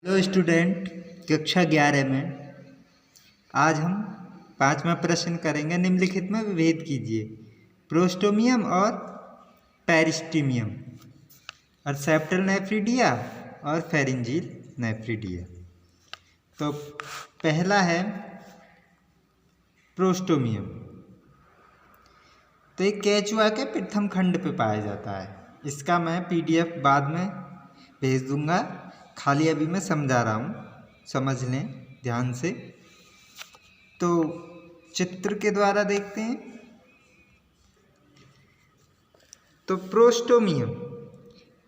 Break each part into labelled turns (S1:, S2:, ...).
S1: Hello student, कक्षा 11 में आज हम 5वां प्रश्न करेंगे। निम्नलिखित में विभेद कीजिए प्रोस्टोमियम और पेरिस्टीमियम और सेप्टल नेफ्रिडिया और फेरिंजियल नेफ्रिडिया। तो पहला है प्रोस्टोमियम। तो एक केचुआ के प्रथम खंड पे पाया जाता है। इसका मैं PDF बाद में भेज दूंगा, खाली अभी मैं समझा रहा हूँ, समझ लें ध्यान से। तो चित्र के द्वारा देखते हैं। तो प्रोस्टोमियम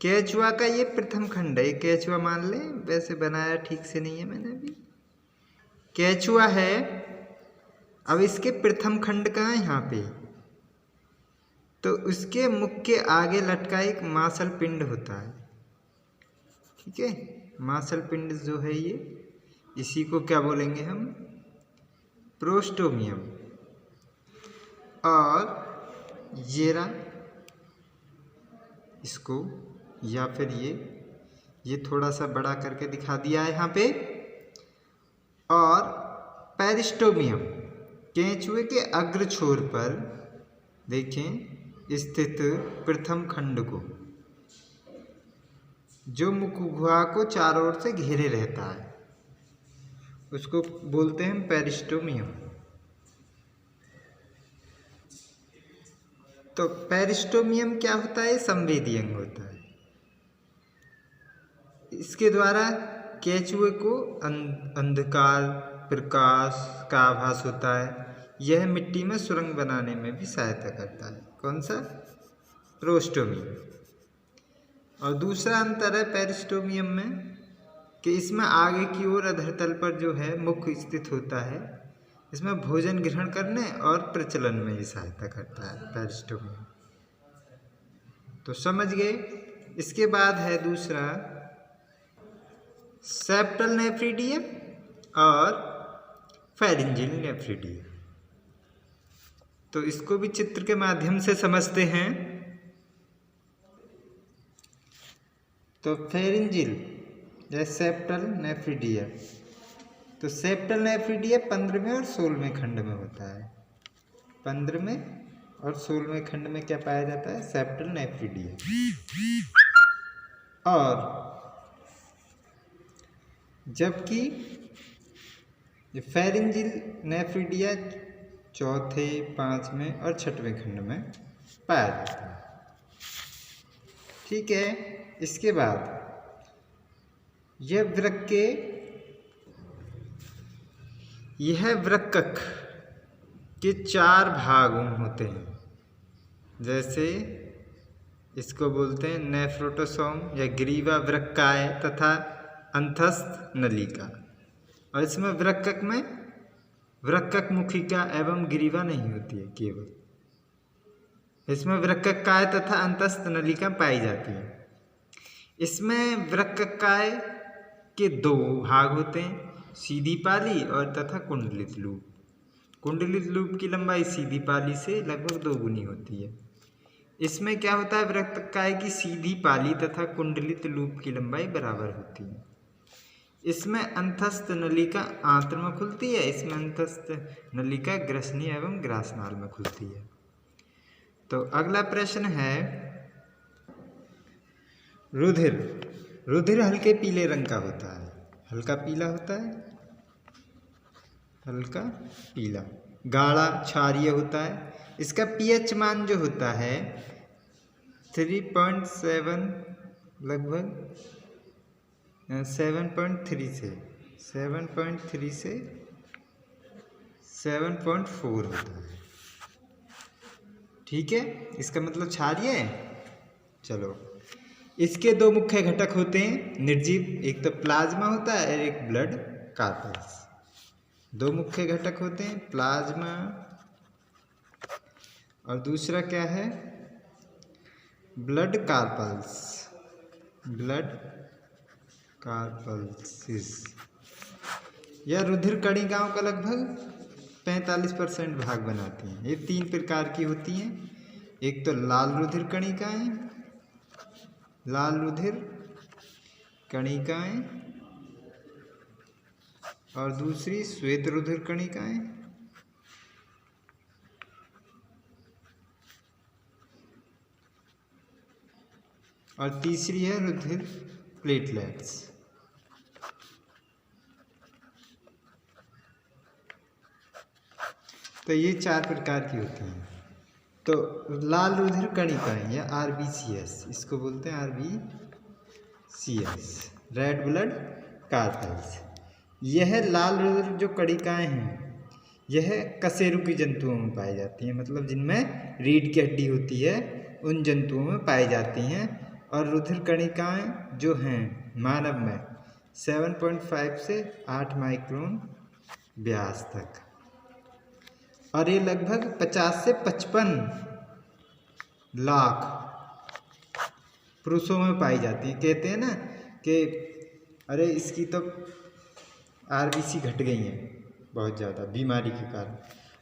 S1: केचुआ का ये प्रथम खंड है। केचुआ मान लें, वैसे बनाया ठीक से नहीं है मैंने अभी। केचुआ है। अब इसके प्रथम खंड कहाँ है? यहाँ पे। तो उसके मुख के आगे लटका एक मांसल पिंड होता है। ठीक है, मांसल पिंड जो है ये, इसी को क्या बोलेंगे हम? प्रोस्टोमियम। और ये रहा इसको, या फिर ये थोड़ा सा बड़ा करके दिखा दिया है यहाँ पे। और पेरिस्टोमियम केंचुए के अग्र छोर पर देखें स्थित प्रथम खंड को, जो मुख गुहा को चारों ओर से घेरे रहता है, उसको बोलते हैं पेरिस्टोमियम। तो पेरिस्टोमियम क्या होता है? संवेदी अंग होता है। इसके द्वारा केंचुए को अंधकार प्रकाश का आभास होता है। यह मिट्टी में सुरंग बनाने में भी सहायता करता है। कौन सा? प्रोस्टोमियम। और दूसरा अंतर है पेरिस्टोमियम में कि इसमें आगे की ओर अधरतल पर जो है मुख स्थित होता है। इसमें भोजन ग्रहण करने और प्रचलन में ही सहायता करता है पेरिस्टोमियम। तो समझ गए। इसके बाद है दूसरा सेप्टल नेफ्रिडिया और फेरिंजियल नेफ्रिडिया। तो इसको भी चित्र के माध्यम से समझते हैं। तो फेरिंजियल या सेप्टल नेफ्रिडिया, तो सेप्टल नेफ्रिडिया 15वें और 16वें खंड में होता है। 15वें और 16वें खंड में क्या पाया जाता है? Septal nephridia. और जबकि फेरिंजियल नेफ्रिडिया 4th, 5वें और 6वें खंड में पाया जाता है। ठीक है। इसके बाद यह वृक्कक के 4 भाग होते हैं। जैसे इसको बोलते हैं नेफ्रोटोसोम या ग्रीवा वृक्काय तथा अंतस्थ नलिका। और इसमें वृक्कक में वृक्कक मुखिका एवं ग्रीवा नहीं होती है, केवल इसमें वृक्ककाय तथा अंतस्थ नलिका पाई जाती है। इसमें वृक्ककाय के 2 भाग होते हैं, सीधी पाली और तथा कुंडलित लूप। कुंडलित लूप की लंबाई सीधी पाली से लगभग 2 गुनी होती है। इसमें क्या होता है? वृक्ककाय की सीधी पाली तथा कुंडलित लूप की लंबाई बराबर होती है। इसमें अंतस्थ नलिका आंत्र में खुलती है। इसमें अंतस्थ नलिका ग्रसनी एवं ग्रासनाल में खुलती है। तो अगला प्रश्न है रुधिर। रुधिर हल्के पीले रंग का होता है। हल्का पीला होता है, हल्का पीला, गाढ़ा क्षारीय होता है। इसका pH मान जो होता है 3.7 लगभग 7.3 से 7.4 होता है। ठीक है, इसका मतलब क्षारीय है। चलो, इसके 2 मुख्य घटक होते हैं निर्जीव, एक तो प्लाज्मा होता है और एक ब्लड कार्पल्स। 2 मुख्य घटक होते हैं, प्लाज्मा और दूसरा क्या है? Blood carpals. ब्लड कार्पल्सिस। यह रुधिर कणिकाओं का लगभग 45% भाग बनाती हैं। ये 3 प्रकार की होती हैं। एक तो लाल रुधिर कणिकाएं, लाल रुधिर कणिकाएं और दूसरी श्वेत रुधिर कणिकाएं, और तीसरी है रुधिर प्लेटलेट्स। तो ये 4 प्रकार की होती हैं। तो लाल रुधिर कणिकाएं या RBCS, इसको बोलते हैं RBCS, रेड ब्लड कार्पेल्स। यह लाल रुधिर जो कणिकाएं हैं यह कशेरुकी जंतुओं में पाई जाती हैं, मतलब जिनमें रीढ़ की हड्डी होती है उन जंतुओं में पाई जाती हैं। और रुधिर कणिकाएं जो हैं मानव में 7.5 से 8 माइक्रोन व्यास तक, और ये लगभग 50 से 55 लाख पुरुषों में पाई जाती है। कहते हैं ना कि अरे इसकी तो RBC घट गई है बहुत ज़्यादा बीमारी के कारण,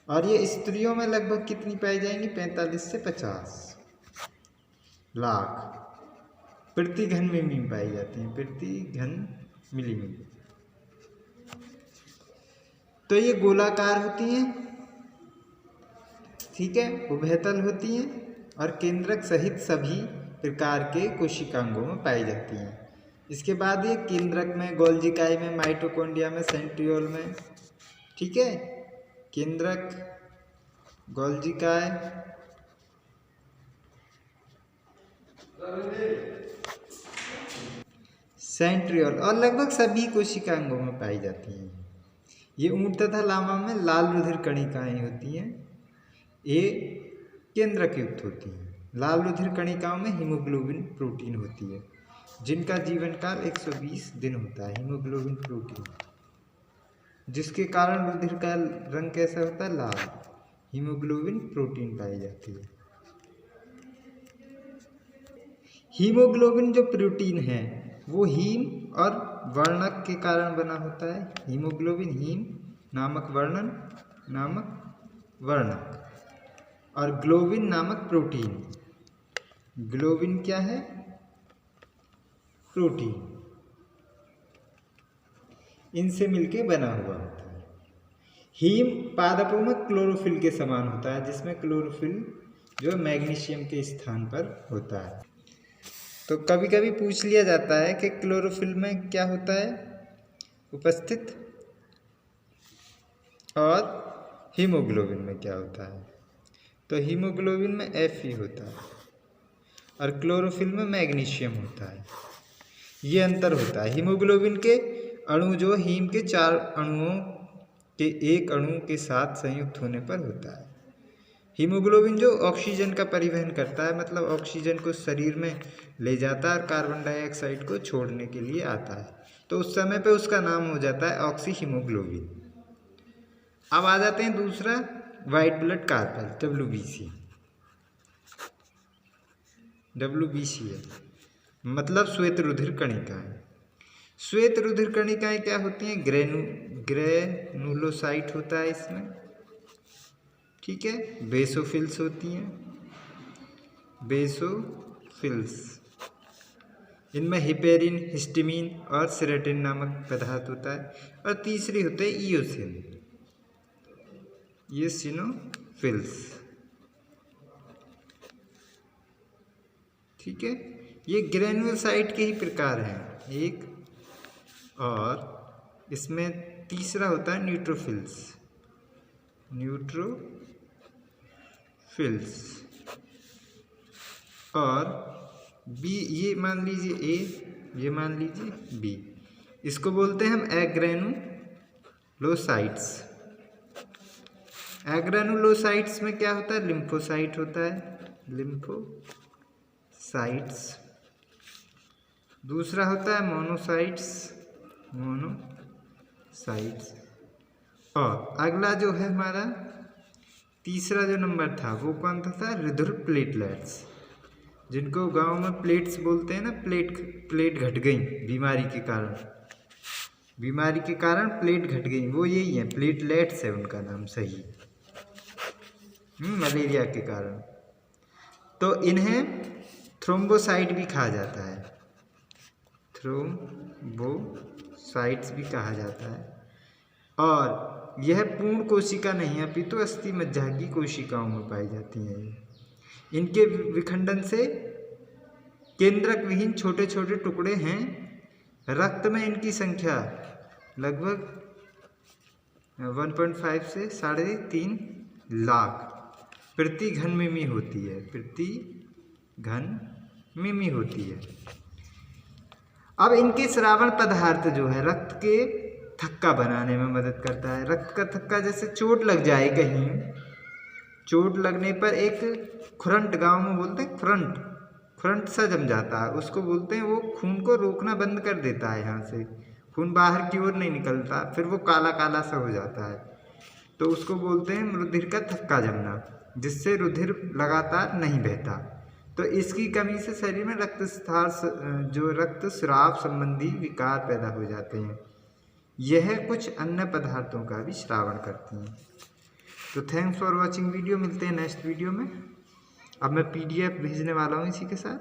S1: और ये स्त्रियों में लगभग कितनी पाई जाएंगी, 45 से 50 लाख प्रति घन मिली पाई जाती हैं, प्रति घन मिलीमीटर। तो ये गोलाकार होती हैं, ठीक है, उभयतल होती हैं और केंद्रक सहित सभी प्रकार के कोशिकांगों में पाई जाती हैं। इसके बाद ये केंद्रक में, गोल्जिकाई में, माइटोकॉन्ड्रिया में, सेंट्रियोल में, ठीक है, केंद्रक, गोल्जिकाई, सेंट्रियोल और लगभग सभी कोशिकांगों में पाई जाती हैं। ये ऊंट तथा लामा में लाल रुधिर कणिकाएं होती हैं, ये केंद्रक युक्त होती हैं। लाल रुधिर कणिकाओं में हीमोग्लोबिन प्रोटीन होती है जिनका जीवन काल 120 दिन होता है। हीमोग्लोबिन प्रोटीन, जिसके कारण रुधिर का रंग कैसा होता है, लाल। हीमोग्लोबिन प्रोटीन पाई जाती है। हीमोग्लोबिन जो प्रोटीन है वो हीम और वर्णक के कारण बना होता है। हीमोग्लोबिन हीम नामक वर्णक और ग्लोबिन नामक प्रोटीन। ग्लोबिन क्या है, प्रोटीन, इनसे मिलके बना हुआ होता है। हीम पादपों में क्लोरोफिल के समान होता है, जिसमें क्लोरोफिल जो मैग्नीशियम के स्थान पर होता है। तो कभी कभी पूछ लिया जाता है कि क्लोरोफिल में क्या होता है उपस्थित, और हीमोग्लोबिन में क्या होता है। तो हीमोग्लोबिन में Fe होता है और क्लोरोफिल में मैग्नीशियम होता है। ये अंतर होता है। हीमोग्लोबिन के अणु जो हीम के 4 अणुओं के एक अणु के साथ संयुक्त होने पर होता है। हीमोग्लोबिन जो ऑक्सीजन का परिवहन करता है, मतलब ऑक्सीजन को शरीर में ले जाता है और कार्बन डाइऑक्साइड को छोड़ने के लिए आता है, तो उस समय पे उसका नाम हो जाता है ऑक्सी हीमोग्लोबिन। अब आ जाते हैं दूसरा, वाइट ब्लड कार्पेल, WBC है, मतलब श्वेत रुधिर कणिकाएं। श्वेत रुधिर कणिकाएं क्या होती हैं, ग्रेनुलोसाइट होता है इसमें, ठीक है, बेसोफिल्स होती हैं, बेसोफिल्स। इनमें हिपेरिन, हिस्टामिन और सेरोटोनिन नामक पदार्थ होता है। और तीसरी होते हैं इयोसिन, ये सिनोफिल्स, ठीक है। ये ग्रेनुलोसाइट के ही प्रकार हैं एक, और इसमें तीसरा होता है न्यूट्रोफिल्स, और बी, ये मान लीजिए ए, ये मान लीजिए बी। इसको बोलते हैं हम एग्रेनुलोसाइट्स। एग्रेनुलोसाइट्स में क्या होता है, लिम्फोसाइट होता है, लिम्फोसाइट्स। दूसरा होता है मोनोसाइट्स, और अगला जो है हमारा तीसरा जो नंबर था वो कौन था, रुधिर प्लेटलेट्स, जिनको गांव में प्लेट्स बोलते हैं ना, प्लेट घट गई बीमारी के कारण प्लेट घट गई, वो यही है, प्लेटलेट्स है उनका नाम सही, मलेरिया के कारण। तो इन्हें थ्रोम्बोसाइट भी कहा जाता है, थ्रोम्बोसाइट्स भी कहा जाता है। और यह पूर्ण कोशिका नहीं अपितु अस्थि मज्जा की कोशिकाओं में पाई जाती हैं। इनके विखंडन से केंद्रक विहीन छोटे छोटे टुकड़े हैं। रक्त में इनकी संख्या लगभग 1.5 से 3.5 लाख प्रति घन मिमी होती है, प्रति घन मिमी होती है। अब इनके श्रावण पदार्थ जो है रक्त के थक्का बनाने में मदद करता है। रक्त का थक्का जैसे चोट लग जाए, कहीं चोट लगने पर एक खुरंट, गांव में बोलते हैं खुरंट सा जम जाता है, उसको बोलते हैं। वो खून को रोकना बंद कर देता है, यहाँ से खून बाहर की ओर नहीं निकलता, फिर वो काला काला सा हो जाता है, तो उसको बोलते हैं रुधिर का थक्का जमना, जिससे रुधिर लगातार नहीं बहता। तो इसकी कमी से शरीर में रक्तस्राव संबंधी विकार पैदा हो जाते हैं। यह कुछ अन्य पदार्थों का भी श्रावण करती हैं। तो थैंक्स फॉर वॉचिंग वीडियो। मिलते हैं नेक्स्ट वीडियो में। अब मैं PDF भेजने वाला हूँ इसी के साथ।